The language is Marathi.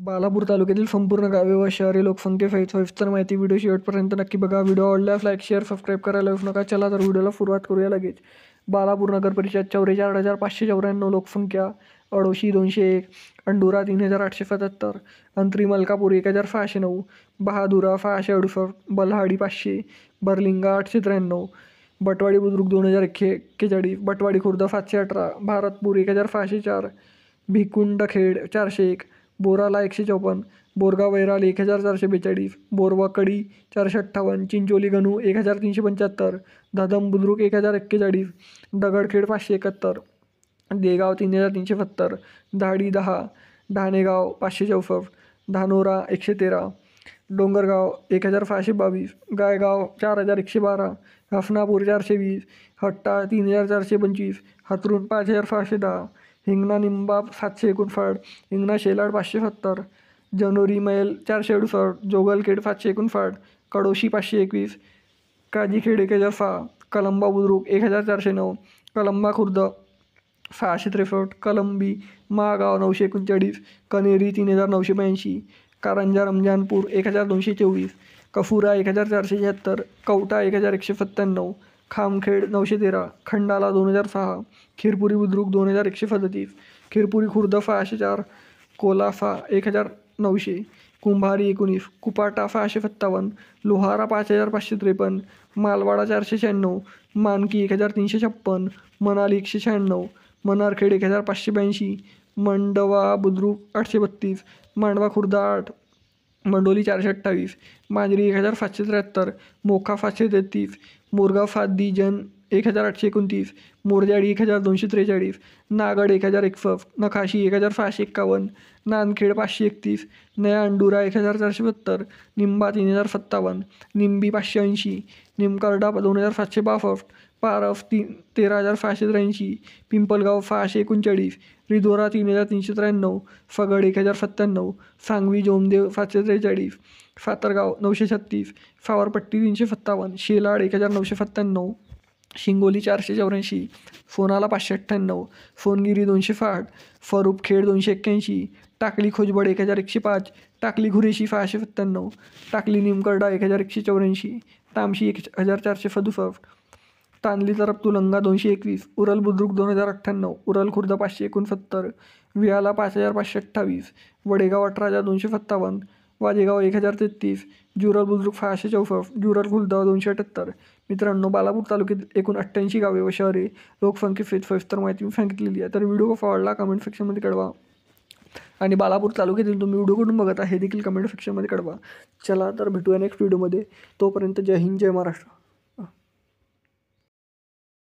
बालापूर तालुक्यातील संपूर्ण गावे व शहरे लोकसंख्येसहित सविस्तर माहिती व्हिडिओ शेवटपर्यंत नक्की बघा. व्हिडिओ आवडल्यास लाईक, शेअर, सबस्क्राईब करायला विसरू नका. चला तर व्हिडिओला सुरुवात करूया लगेच. बालापूर नगर परिषद 44,594 लोकसंख्या, अडोशी 201, अंडुरा 3,877, अंतरी मलकापूर 1,609, बहादुरा 668, बलहाडी 500, बरलिंगा 893, बटवाडी बुद्रुक 2,041, बटवाडी खुर्द 718, भारतपूर 1,604, भिकुंडखेड 401, बोराला 154, बोरगाव वैराल 1,442, बोरवाकडी 458, चिंचोली गणू 1,375, धदम बुद्रुक 1,041, दगडखेड 571, देगाव 3,370, धाडी 10, ढाणेगाव 564, धानोरा 113, डोंगरगाव 1,622, गायगाव 4,112, हफनापूर 420, हट्टा 3,425, हतरून 5,610, हिंगणा निंबा 759, हिंगणा शेलाड 570, जनोरी मैल 468, जोगलखेड 759, कडोशी 521, काजीखेड 1,006, कलंबा बुद्रुक 1,409, कलंबा खुर्द 663, कलंबी महागाव 939, कनेरी 3,982, कारंजा रमजानपूर 1,224, कफुरा 1,476, कवठा 1,197, खामखेड 913, खंडाला 2,006, खिरपुरी बुद्रुक 2,137, खिरपुरी खुर्द 604, कोलाफा 1,900, कुंभारी 19, कुपाटा 657, लोहारा 5,553, मालवाडा 496, मानकी 1,356, मनाली 196, मनारखेड 1,582, मंडवा बुद्रुक 832, मांडवा खुर्द 8, मंडोली 428, मांजरी 1,773, मोखा 533, मोरगाव 7 दिजन 1,829, मोरजाडी 1,243, नागड 1,061, नखाशी 1,651, नांदखेड 531, नया अंडुरा 1,470, निंबा 3,057, निंबी 580, निमकरडा 2,762, पारफ 13,683, पिंपलगाव 639, रिधोरा 3,393, फगड 1,097, सांगवी जोमदेव 743, सातरगाव 936, सावरपट्टी 357, शेलाड 1,997, शिंगोली 484, सोनाला 598, सोनगिरी 260, फरुपखेड 281, टाकली खोजबड 1,105, टाकली घुरेशी 697, टाकली निमकरडा 1,184, तामशी 1,467, तांदली तरफ तुलंगा 221, उरल बुद्रुक 2,098, उरल खुर्द 569, विहाला 5,528, वडेगाव 18,257, वाजेगाव 1,033, जुरल बुद्रुक 664, जुरल खुर्द 278. मित्रांनो, बालापूर तालुक्यात एकूण 88 गावे व शहरे लोकसंख्येसहित सविस्तर माहिती मी सांगितलेली आहे. तर व्हिडिओ कसा आवडला कमेंट सेक्शनमध्ये कळवा आणि बालापूर तालुक्यातील तुम्ही व्हिडिओ कुठून बघत आहे हे देखील कमेंट सेक्शनमध्ये कळवा. चला तर भेटूया नेक्स्ट व्हिडिओमध्ये. तोपर्यंत जय हिंद, जय महाराष्ट्र.